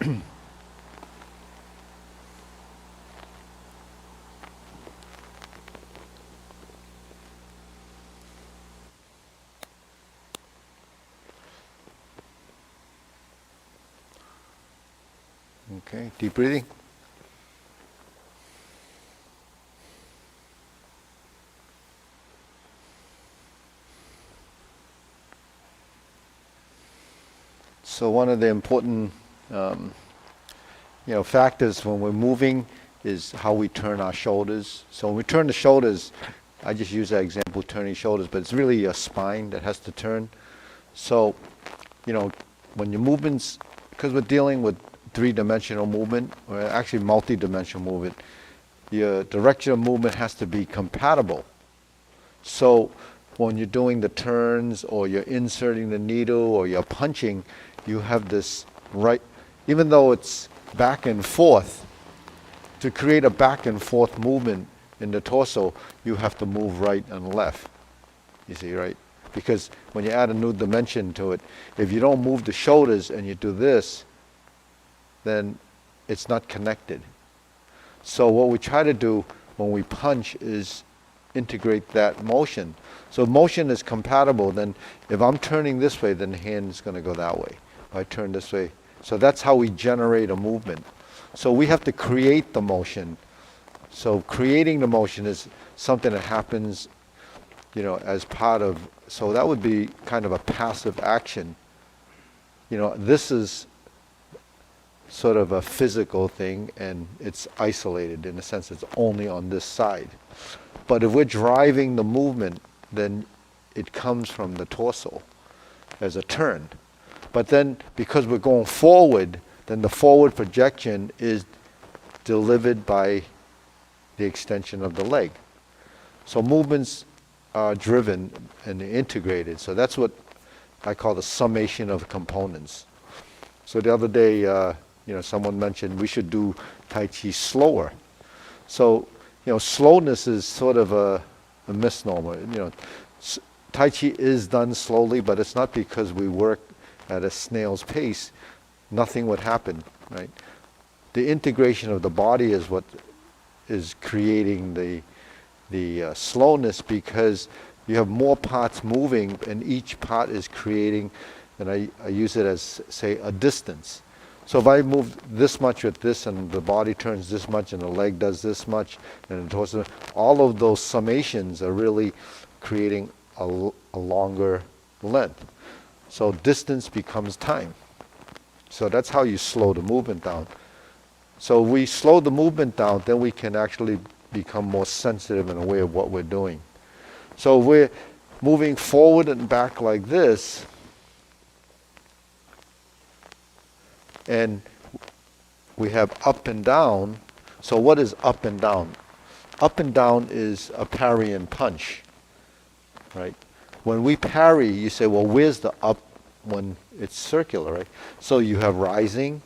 Okay, deep breathing. So one of the important factors when we're moving is how we turn our shoulders. So when we turn the shoulders, I just use that example, turning shoulders, but it's really a spine that has to turn. So, when your movements, because we're dealing with three-dimensional movement, or actually multi-dimensional movement, your direction of movement has to be compatible. So when you're doing the turns, or you're inserting the needle, or you're punching, you have this right, even though it's back and forth, to create a back and forth movement in the torso, you have to move right and left. You see, right? Because when you add a new dimension to it, if you don't move the shoulders and you do this, then it's not connected. So what we try to do when we punch is integrate that motion. So motion is compatible, then if I'm turning this way, then the hand is going to go that way. If I turn this way. So that's how we generate a movement. So we have to create the motion. So creating the motion is something that happens, as part of, so that would be kind of a passive action. This is sort of a physical thing, and it's isolated in the sense it's only on this side. But if we're driving the movement, then it comes from the torso as a turn. But then because we're going forward, then the forward projection is delivered by the extension of the leg. So movements are driven and integrated. So that's what I call the summation of components. So the other day, someone mentioned we should do Tai Chi slower. So, slowness is sort of a misnomer. Tai Chi is done slowly, but it's not because we work at a snail's pace. Nothing would happen, right? The integration of the body is what is creating the slowness, because you have more parts moving, and each part is creating, and I use it as, say, a distance. So if I move this much with this, and the body turns this much, and the leg does this much, and the torso, all of those summations are really creating a longer length. So distance becomes time. So that's how you slow the movement down. So we slow the movement down, then we can actually become more sensitive and aware of what we're doing. So we're moving forward and back like this, and we have up and down. So what is up and down? Up and down is a parry and punch, right? When we parry, you say, well, where's the up when it's circular, right? So you have rising,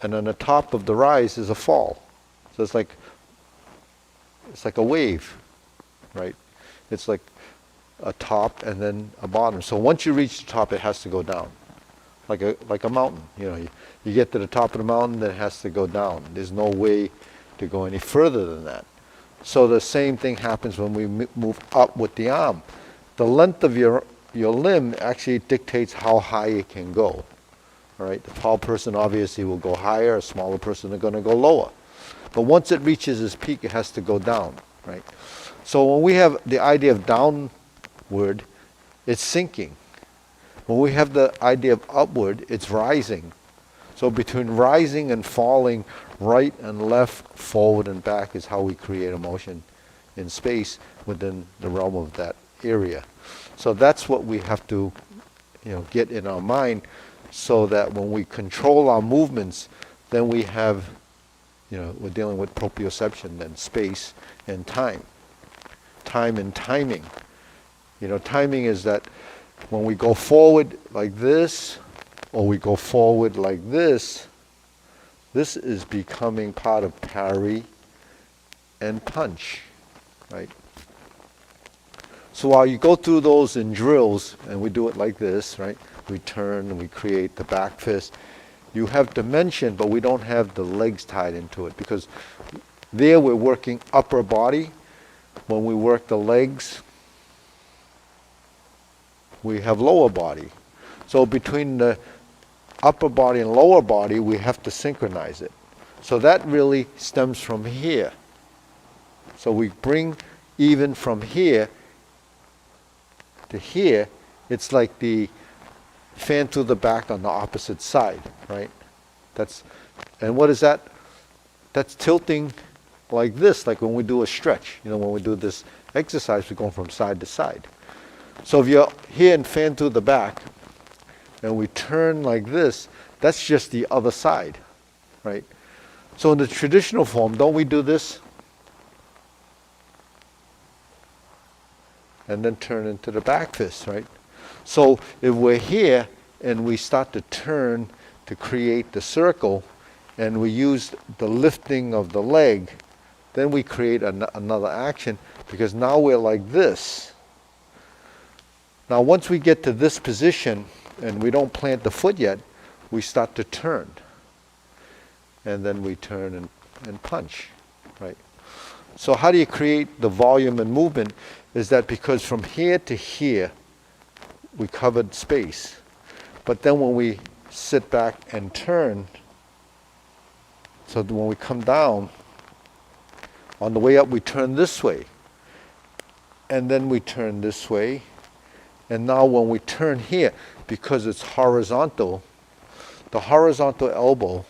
and on the top of the rise is a fall. So it's like a wave, right? It's like a top and then a bottom. So once you reach the top, it has to go down, like a mountain. You get to the top of the mountain, then it has to go down. There's no way to go any further than that. So the same thing happens when we move up with the arm. The length of your limb actually dictates how high it can go. All right, the tall person obviously will go higher, a smaller person is going to go lower. But once it reaches its peak, it has to go down, right? So when we have the idea of downward, it's sinking. When we have the idea of upward, it's rising. So between rising and falling, right and left, forward and back is how we create a motion in space within the realm of that area. So that's what we have to, get in our mind, so that when we control our movements, then we have, we're dealing with proprioception, then space and time. Time and timing. Timing is that when we go forward like this, or we go forward like this is becoming part of parry and punch, right? So while you go through those in drills, and we do it like this, right? We turn and we create the back fist. you have dimension, but we don't have the legs tied into it, because there we're working upper body. When we work the legs, we have lower body. So between the upper body and lower body, we have to synchronize it. So that really stems from here. So we bring even from here to here. It's like the fan through the back on the opposite side, right? And what is that? That's tilting like this, like when we do a stretch. You know, when we do this exercise, we're going from side to side. So if you're here and fan through the back, and we turn like this, that's just the other side, right? So in the traditional form, don't we do this? And then turn into the back fist, right? So if we're here and we start to turn to create the circle, and we use the lifting of the leg, then we create another action, because now we're like this. Now once we get to this position and we don't plant the foot yet, we start to turn. And then we turn and punch, right? So how do you create the volume and movement? Is that because from here to here, we covered space. But then when we sit back and turn, so that when we come down, on the way up we turn this way. And then we turn this way. And now when we turn here, because it's horizontal, the horizontal elbow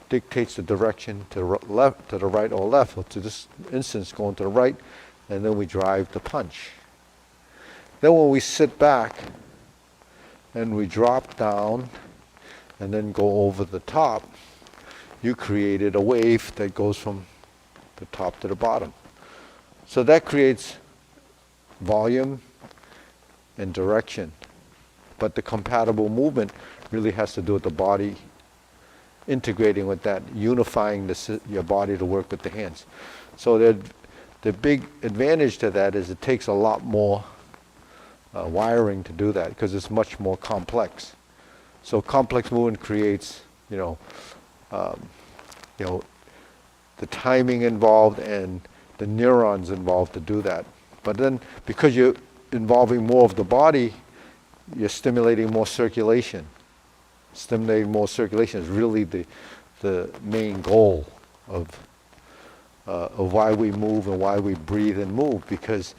dictates the direction to the left, to the right or left. Well, to this instance, going to the right, and then we drive the punch. Then when we sit back and we drop down and then go over the top, you created a wave that goes from the top to the bottom. So that creates volume and direction. But the compatible movement really has to do with the body integrating with that, unifying your body to work with the hands. So the big advantage to that is it takes a lot more wiring to do that, because it's much more complex. So complex movement creates, the timing involved and the neurons involved to do that. But then, because you're involving more of the body, you're stimulating more circulation. Stimulating more circulation is really the main goal of why we move and why we breathe and move, because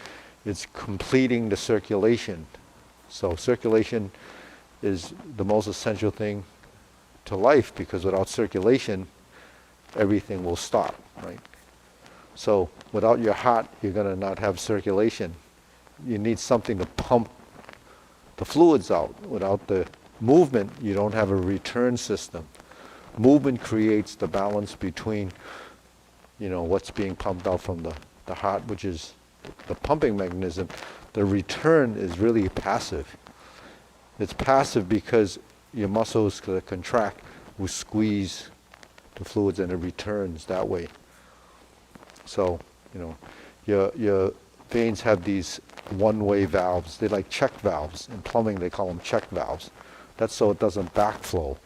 it's completing the circulation. So circulation is the most essential thing to life, because without circulation, everything will stop, right? So without your heart, you're going to not have circulation. You need something to pump the fluids out. Without the movement, you don't have a return system. Movement creates the balance between, what's being pumped out from the heart, which is the pumping mechanism. The return is really passive. It's passive because your muscles contract, will squeeze the fluids, and it returns that way. So, your veins have these one-way valves. They're like check valves. In plumbing, they call them check valves. That's so it doesn't backflow.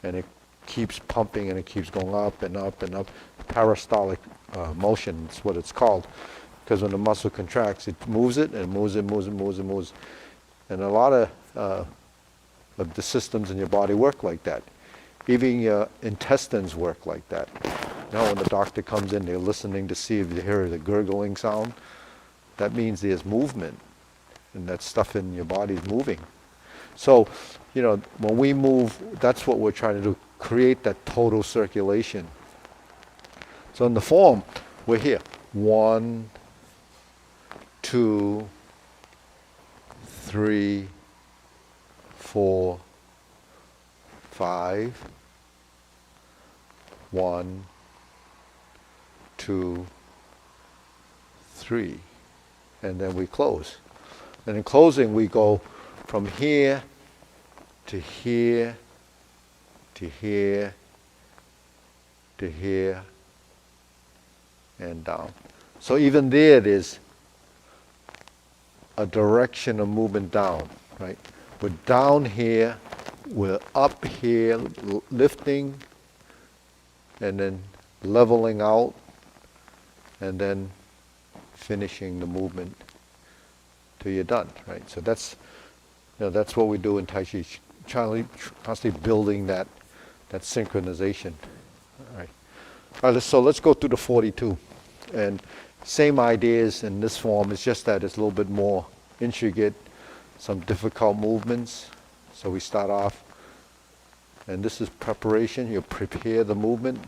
And it keeps pumping, and it keeps going up and up and up. Peristalic motion is what it's called. Because when the muscle contracts, it moves it, and moves it, moves it, moves it, moves. And a lot of the systems in your body work like that. Even your intestines work like that. When the doctor comes in, they're listening to see if you hear the gurgling sound. That means there's movement, and that stuff in your body is moving. So, when we move, that's what we're trying to do, create that total circulation. So in the form, we're here. 1, 2, 3, 4, 5. 1, 2, 3. And then we close. And in closing, we go from here to here to here to here and down. So even there's a direction of movement down, right? We're down here we're up here, lifting, and then leveling out, and then finishing the movement till you're done, right? So that's what we do in Tai Chi, constantly building that synchronization. All right. All right, so let's go through the 42. And same ideas in this form, it's just that it's a little bit more intricate, some difficult movements. So we start off, and this is preparation. You prepare the movement.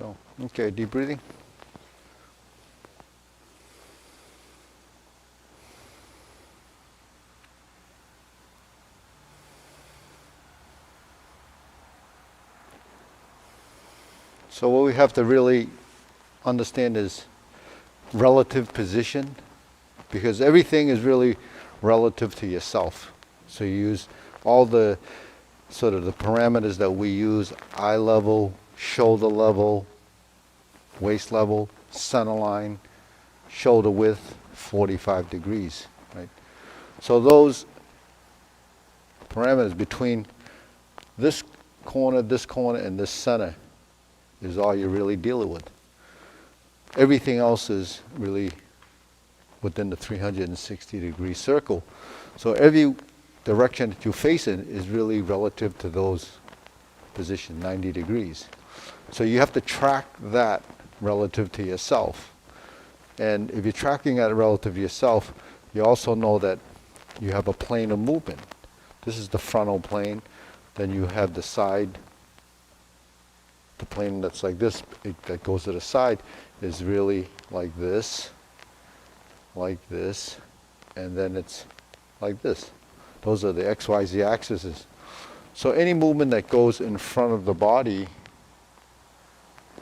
So, okay, deep breathing. So what we have to really understand is relative position, because everything is really relative to yourself. So you use all the sort of the parameters that we use: eye level, shoulder level, waist level, center line, shoulder width, 45 degrees, right? So those parameters between this corner, and this center is all you're really dealing with. Everything else is really within the 360-degree circle. So every direction that you face in is really relative to those positions, 90 degrees. So you have to track that relative to yourself. And if you're tracking that relative to yourself, you also know that you have a plane of movement. This is the frontal plane. Then you have the side. The plane that's like this, that goes to the side, is really like this, and then it's like this. Those are the XYZ axes. So any movement that goes in front of the body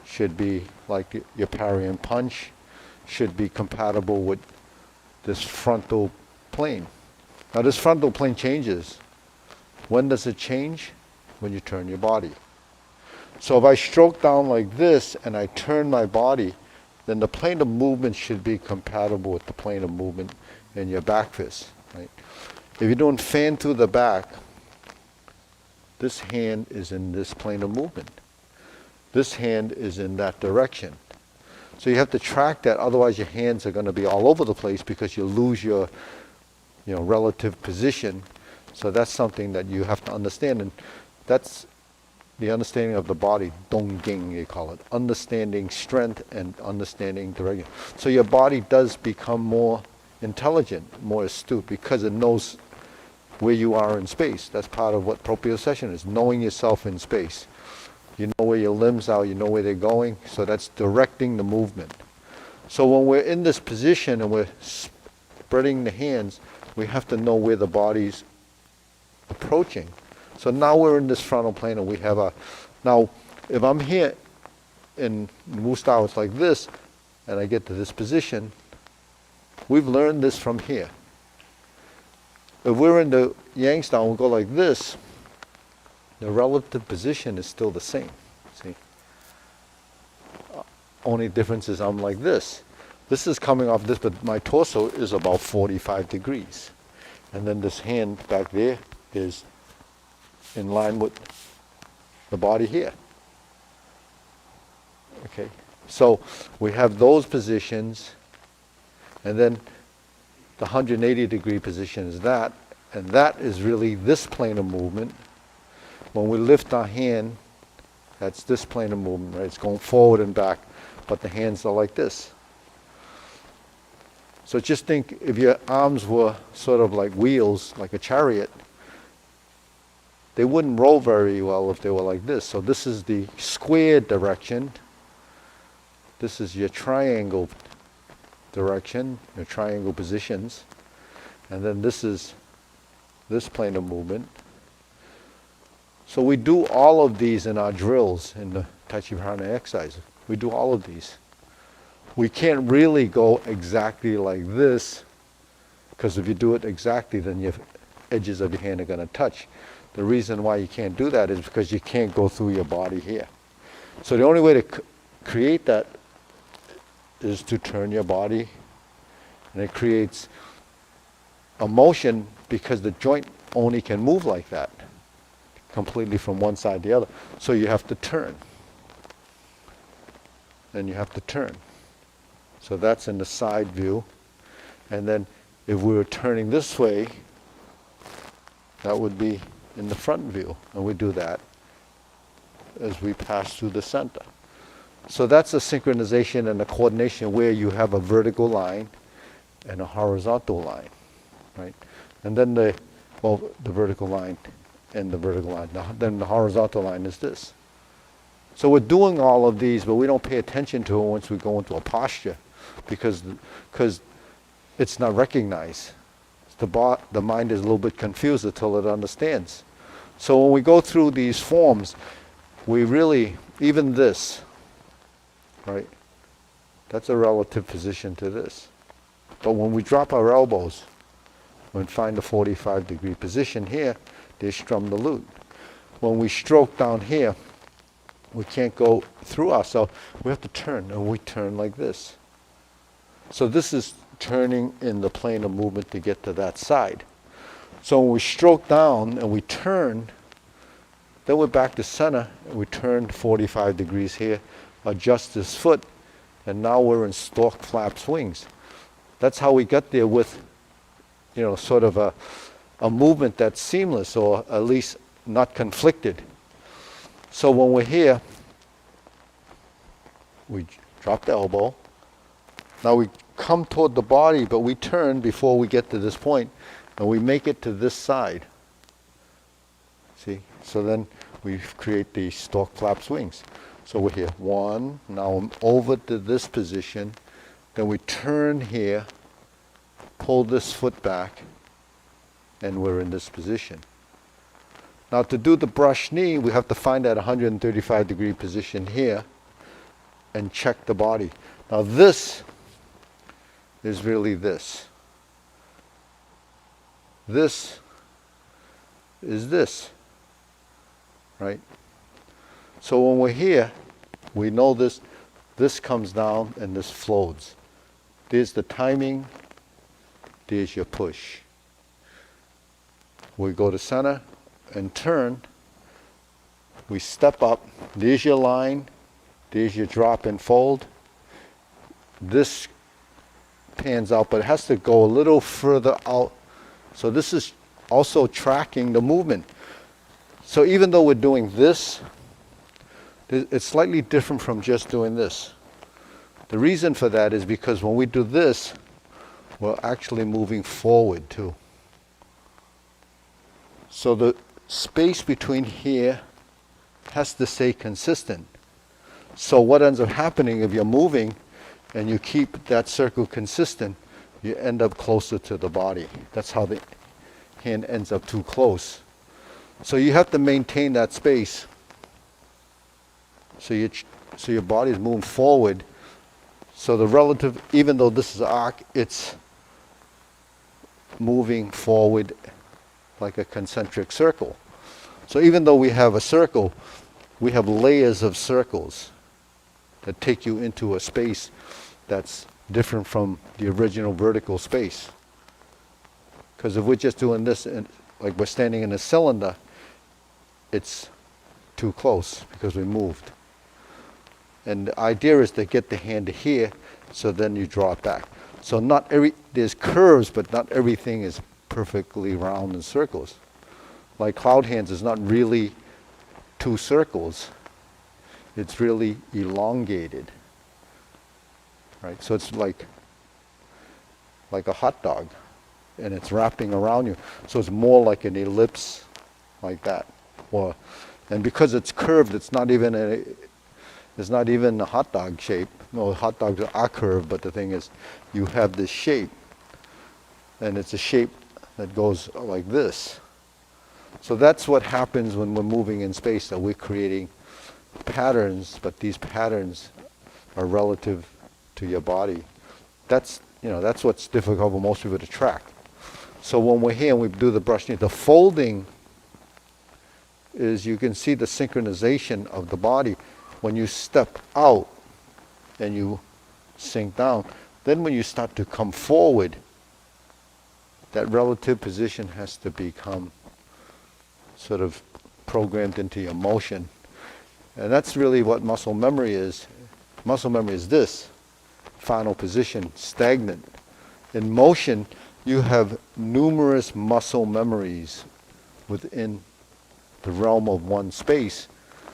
should be like your parry and punch, should be compatible with this frontal plane. Now this frontal plane changes. When does it change? When you turn your body. So if I stroke down like this and I turn my body, then the plane of movement should be compatible with the plane of movement in your back fist, right? If you're doing fan through the back, this hand is in this plane of movement. This hand is in that direction. So you have to track that, otherwise your hands are going to be all over the place because you lose your relative position. So that's something that you have to understand, and that's the understanding of the body, dongjing they call it, understanding strength and understanding direction. So your body does become more intelligent, more astute, because it knows where you are in space. That's part of what proprioception is, knowing yourself in space. You know where your limbs are, you know where they're going, so that's directing the movement. So when we're in this position and we're spreading the hands, we have to know where the body's approaching. So now we're in this frontal plane, and we have now if I'm here in Wu style, it's like this, and I get to this position, we've learned this from here. If we're in the Yang style, we'll go like this, the relative position is still the same, see? Only difference is I'm like this. This is coming off this, but my torso is about 45 degrees. And then this hand back there is in line with the body here. Okay, so we have those positions, and then the 180-degree position is that, and that is really this plane of movement. When we lift our hand, that's this plane of movement, right? It's going forward and back, but the hands are like this. So just think if your arms were sort of like wheels, like a chariot, they wouldn't roll very well if they were like this. So this is the square direction. This is your triangle direction, your triangle positions. And then this is this plane of movement. So we do all of these in our drills, in the Tai Chi Prana exercise. We do all of these. We can't really go exactly like this, because if you do it exactly, then your edges of your hand are going to touch. The reason why you can't do that is because you can't go through your body here. So the only way to create that is to turn your body, and it creates a motion because the joint only can move like that, completely from one side to the other. So you have to turn. And you have to turn. So that's in the side view. And then if we were turning this way, that would be in the front view. And we do that as we pass through the center. So that's a synchronization and a coordination where you have a vertical line and a horizontal line, right? And then the vertical line and the vertical line. Then the horizontal line is this. So we're doing all of these, but we don't pay attention to it once we go into a posture because it's not recognized. The mind is a little bit confused until it understands. So when we go through these forms, we really, even this, right? That's a relative position to this. But when we drop our elbows and find the 45-degree position here, they strum the lute. When we stroke down here, we can't go through ourselves. We have to turn, and we turn like this. So this is turning in the plane of movement to get to that side. So when we stroke down and we turn, then we're back to center, and we turn 45 degrees here, adjust this foot, and now we're in stork flap swings. That's how we got there with, sort of a movement that's seamless, or at least not conflicted. So when we're here, we drop the elbow. Now we come toward the body, but we turn before we get to this point, and we make it to this side. See? So then we create these stork flap swings. So we're here, one, now I'm over to this position, then we turn here, pull this foot back, and we're in this position. Now to do the brush knee, we have to find that 135-degree position here and check the body. Now this is really this. This is this, right? So when we're here, we know this comes down and this floats. There's the timing, there's your push. We go to center and turn, we step up, there's your line, there's your drop and fold. This pans out, but it has to go a little further out. So this is also tracking the movement. So even though we're doing this, it's slightly different from just doing this. The reason for that is because when we do this, we're actually moving forward too. So the space between here has to stay consistent. So what ends up happening if you're moving and you keep that circle consistent, you end up closer to the body. That's how the hand ends up too close. So you have to maintain that space. So your body is moving forward. So the relative, even though this is arc, it's moving forward like a concentric circle. So even though we have a circle, we have layers of circles that take you into a space that's different from the original vertical space. Because if we're just doing this, and like we're standing in a cylinder, it's too close because we moved. And the idea is to get the hand to here, so then you draw it back. So there's curves, but not everything is perfectly round in circles. Like cloud hands is not really two circles. It's really elongated. Right? So it's like a hot dog, and it's wrapping around you. So it's more like an ellipse, like that. And because it's curved, it's not even a hot dog shape. No, hot dogs are curved, but the thing is, you have this shape, and it's a shape that goes like this. So that's what happens when we're moving in space, that we're creating patterns, but these patterns are relative to your body. That's what's difficult for most people to track. So when we're here and we do the brush knee, the folding is, you can see the synchronization of the body. When you step out and you sink down, then when you start to come forward, that relative position has to become sort of programmed into your motion. And that's really what muscle memory is. Muscle memory is this, final position, stagnant. In motion, you have numerous muscle memories within the realm of one space,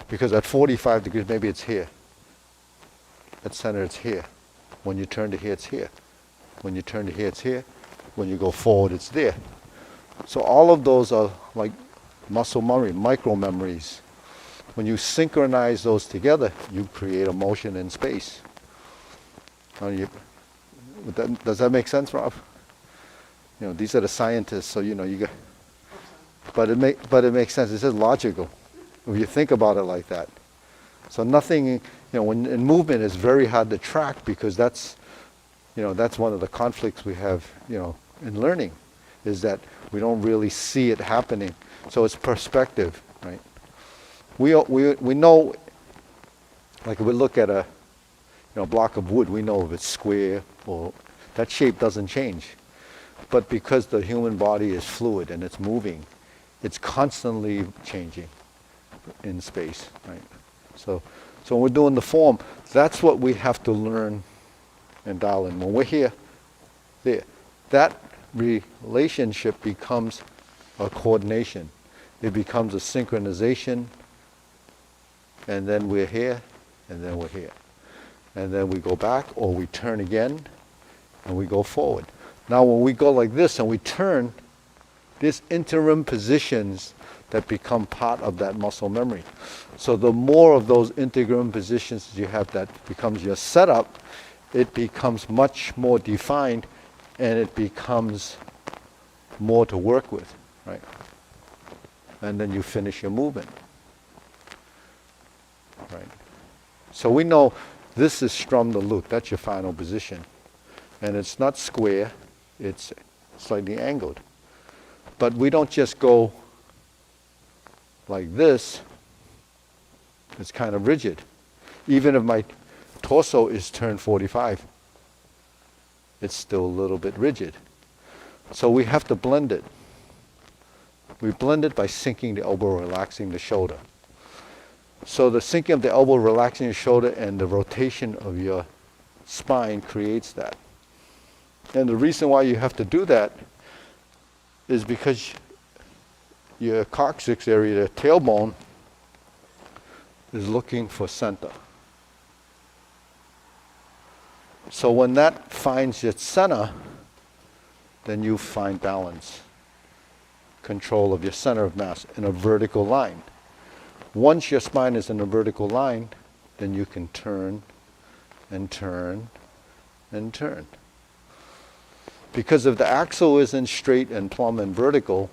because at 45 degrees, maybe it's here. At center, it's here. When you turn to here, it's here. When you turn to here, it's here. When you go forward, it's there. So all of those are like muscle memory, micro memories. when you synchronize those together, you create a motion in space. Does that make sense, Rob? These are the scientists, so you got. But it makes sense. It's just logical if you think about it like that. So nothing, when in movement, is very hard to track because that's one of the conflicts we have, in learning, is that we don't really see it happening. So it's perspective, right? We know, like if we look at a block of wood, we know if it's square or that shape doesn't change. But because the human body is fluid and it's moving, it's constantly changing in space, right? So when we're doing the form, that's what we have to learn and dial in. When we're here, there, that relationship becomes a coordination. It becomes a synchronization, and then we're here, and then we're here. And then we go back, or we turn again, and we go forward. Now when we go like this and we turn, there's interim positions that become part of that muscle memory. So the more of those interim positions you have that becomes your setup, it becomes much more defined, and it becomes more to work with, right? And then you finish your movement, right? So we know this is strum the loop. That's your final position. And it's not square, it's slightly angled. But we don't just go like this. It's kind of rigid. Even if my torso is turned 45, it's still a little bit rigid. So we have to blend it. We blend it by sinking the elbow, relaxing the shoulder. So the sinking of the elbow, relaxing your shoulder, and the rotation of your spine creates that. And the reason why you have to do that is because your coccyx area, the tailbone, is looking for center. So when that finds its center, then you find balance, control of your center of mass in a vertical line. Once your spine is in a vertical line, then you can turn and turn and turn. Because if the axle isn't straight and plumb and vertical,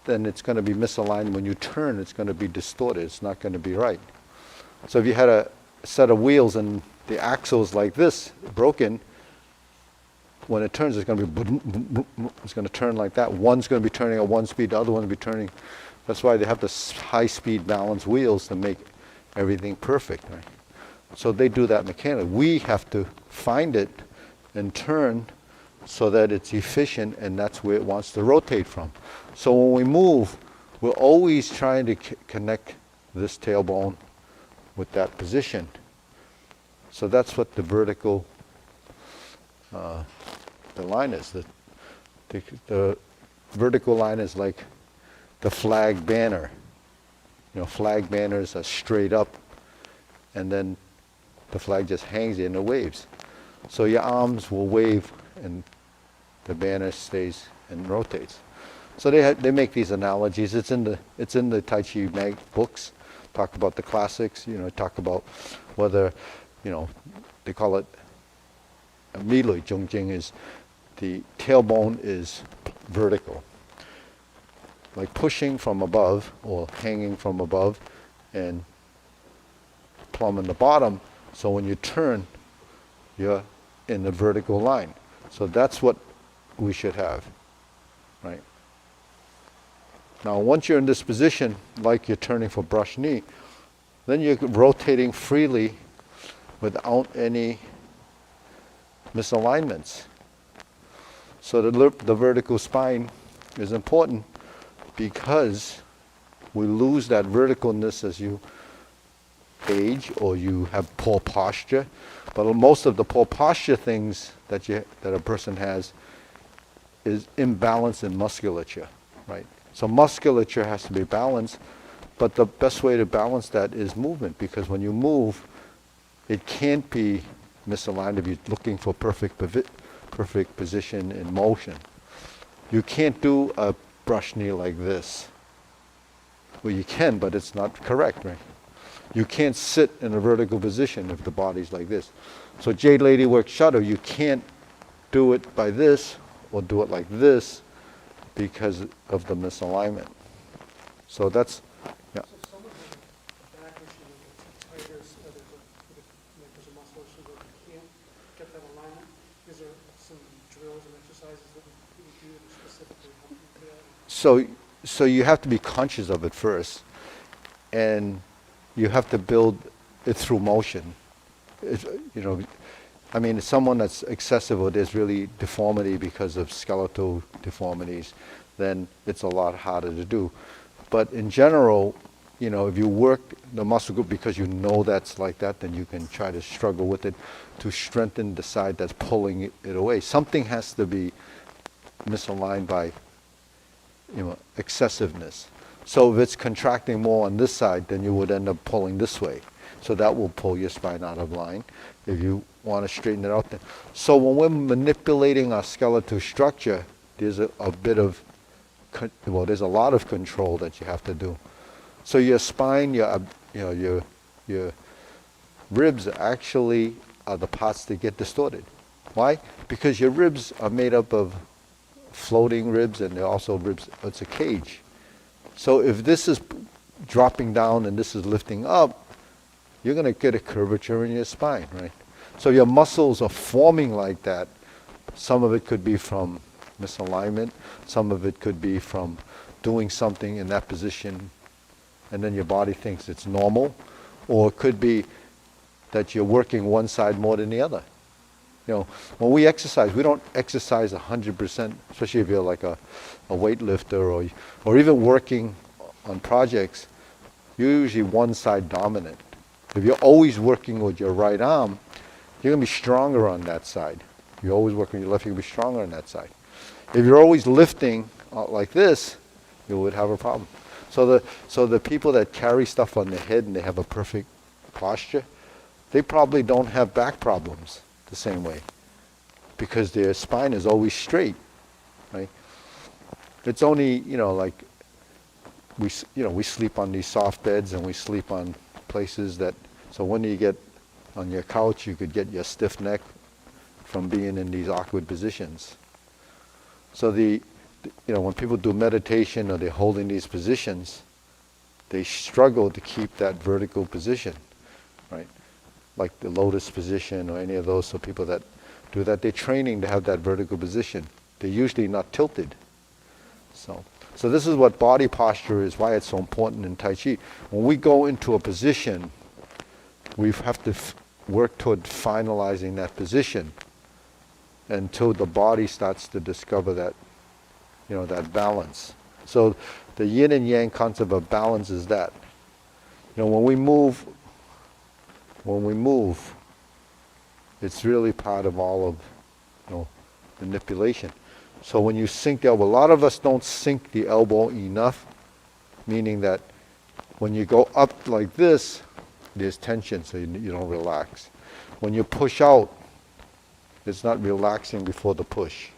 then it's going to be misaligned. When you turn, it's going to be distorted. It's not going to be right. So if you had a set of wheels and the axle's like this, broken, when it turns, it's going to be, it's going to turn like that. One's going to be turning at one speed, the other one will be turning. That's why they have the high-speed balanced wheels to make everything perfect, right? So they do that mechanically. We have to find it and turn so that it's efficient, and that's where it wants to rotate from. So when we move, we're always trying to connect this tailbone with that position. So that's what the vertical, the line is. The vertical line is like the flag banner. Flag banners are straight up, and then the flag just hangs there and it waves. So your arms will wave, and the banner stays and rotates. So they make these analogies. It's in the Tai Chi books. Talk about the classics. Talk about whether, they call it Milui Zhongjing, is the tailbone is vertical, like pushing from above or hanging from above and plumb in the bottom. So when you turn, you're in the vertical line. So that's what we should have, right? Now, once you're in this position, like you're turning for brush knee, then you're rotating freely without any misalignments. So the vertical spine is important because we lose that verticalness as you age or you have poor posture. But most of the poor posture things that a person has is imbalance in musculature, right? So musculature has to be balanced, but the best way to balance that is movement, because when you move, it can't be misaligned if you're looking for perfect position in motion. You can't do a brush knee like this. Well, you can, but it's not correct, right? You can't sit in a vertical position if the body's like this. So Jade Lady Work Shuttle, you can't do it by this or do it like this because of the misalignment. So that's, yeah. So if someone has a back issue with a tighter, there's a muscle issue that you can't get that alignment, is there some drills and exercises that you do to specifically help you with that? So you have to be conscious of it first, and you have to build it through motion. I mean, someone that's excessive or there's really deformity because of skeletal deformities, then it's a lot harder to do. But in general, if you work the muscle group because you know that's like that, then you can try to struggle with it to strengthen the side that's pulling it away. Something has to be misaligned by excessiveness. So if it's contracting more on this side, then you would end up pulling this way. So that will pull your spine out of line if you want to straighten it out. Then. So when we're manipulating our skeletal structure, there's a lot of control that you have to do. So your spine, your ribs actually are the parts that get distorted. Why? Because your ribs are made up of floating ribs, and they're also ribs. It's a cage. So if this is dropping down and this is lifting up, you're going to get a curvature in your spine, right? So your muscles are forming like that. Some of it could be from misalignment. Some of it could be from doing something in that position, and then your body thinks it's normal. Or it could be that you're working one side more than the other. When we exercise, we don't exercise 100%, especially if you're like a weightlifter or even working on projects, you're usually one side dominant. If you're always working with your right arm, you're going to be stronger on that side. You're always working with your left, you're going to be stronger on that side. If you're always lifting like this, you would have a problem. So the people that carry stuff on their head and they have a perfect posture, they probably don't have back problems the same way because their spine is always straight, right? It's only, like we sleep on these soft beds and we sleep on places so when you get on your couch, you could get your stiff neck from being in these awkward positions. So when people do meditation or they're holding these positions, they struggle to keep that vertical position, right? Like the lotus position or any of those. So people that do that, they're training to have that vertical position. They're usually not tilted. So this is what body posture is, why it's so important in Tai Chi. When we go into a position, we have to work toward finalizing that position until the body starts to discover that, that balance. So the yin and yang concept of balance is that. When we move, it's really part of all of manipulation. So when you sink the elbow, a lot of us don't sink the elbow enough, meaning that when you go up like this, there's tension, so you don't relax. When you push out, it's not relaxing before the push.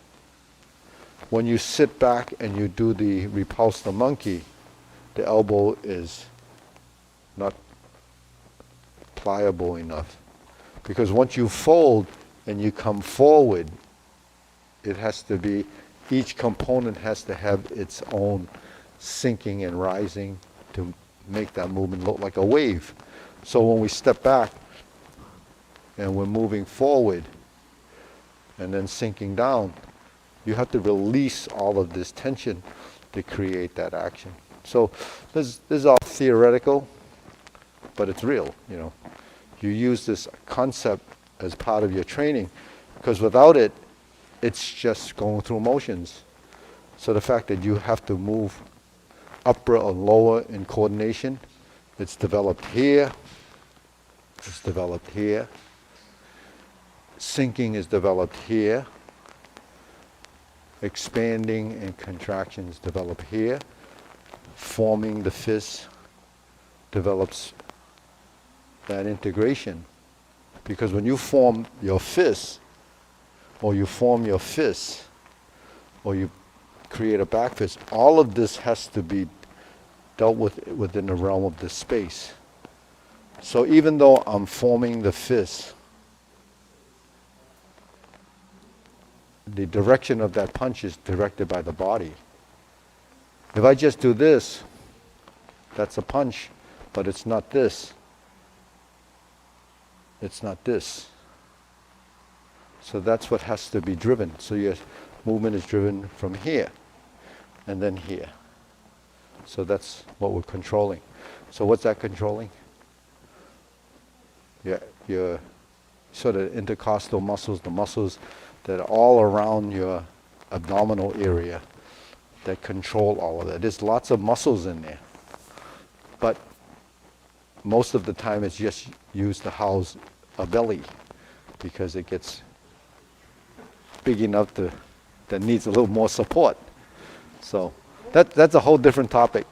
When you sit back and you do the repulse the monkey, the elbow is not pliable enough. Because once you fold and you come forward, it has to be, each component has to have its own sinking and rising to make that movement look like a wave. So when we step back and we're moving forward and then sinking down, you have to release all of this tension to create that action. So this is all theoretical, but it's real, You use this concept as part of your training, because without it, it's just going through motions. So the fact that you have to move upper or lower in coordination, it's developed here, it's developed here. Sinking is developed here. Expanding and contractions develop here. Forming the fist develops that integration. Because when you form your fist, or you form your fist, or you create a back fist, all of this has to be dealt with within the realm of this space. So even though I'm forming the fist, the direction of that punch is directed by the body. If I just do this, that's a punch, but it's not this. It's not this. So that's what has to be driven. So your movement is driven from here and then here. So that's what we're controlling. So what's that controlling? Your sort of intercostal muscles, the muscles that are all around your abdominal area that control all of that. There's lots of muscles in there. But most of the time it's just used to house a belly because it gets big enough that needs a little more support. So that's a whole different topic.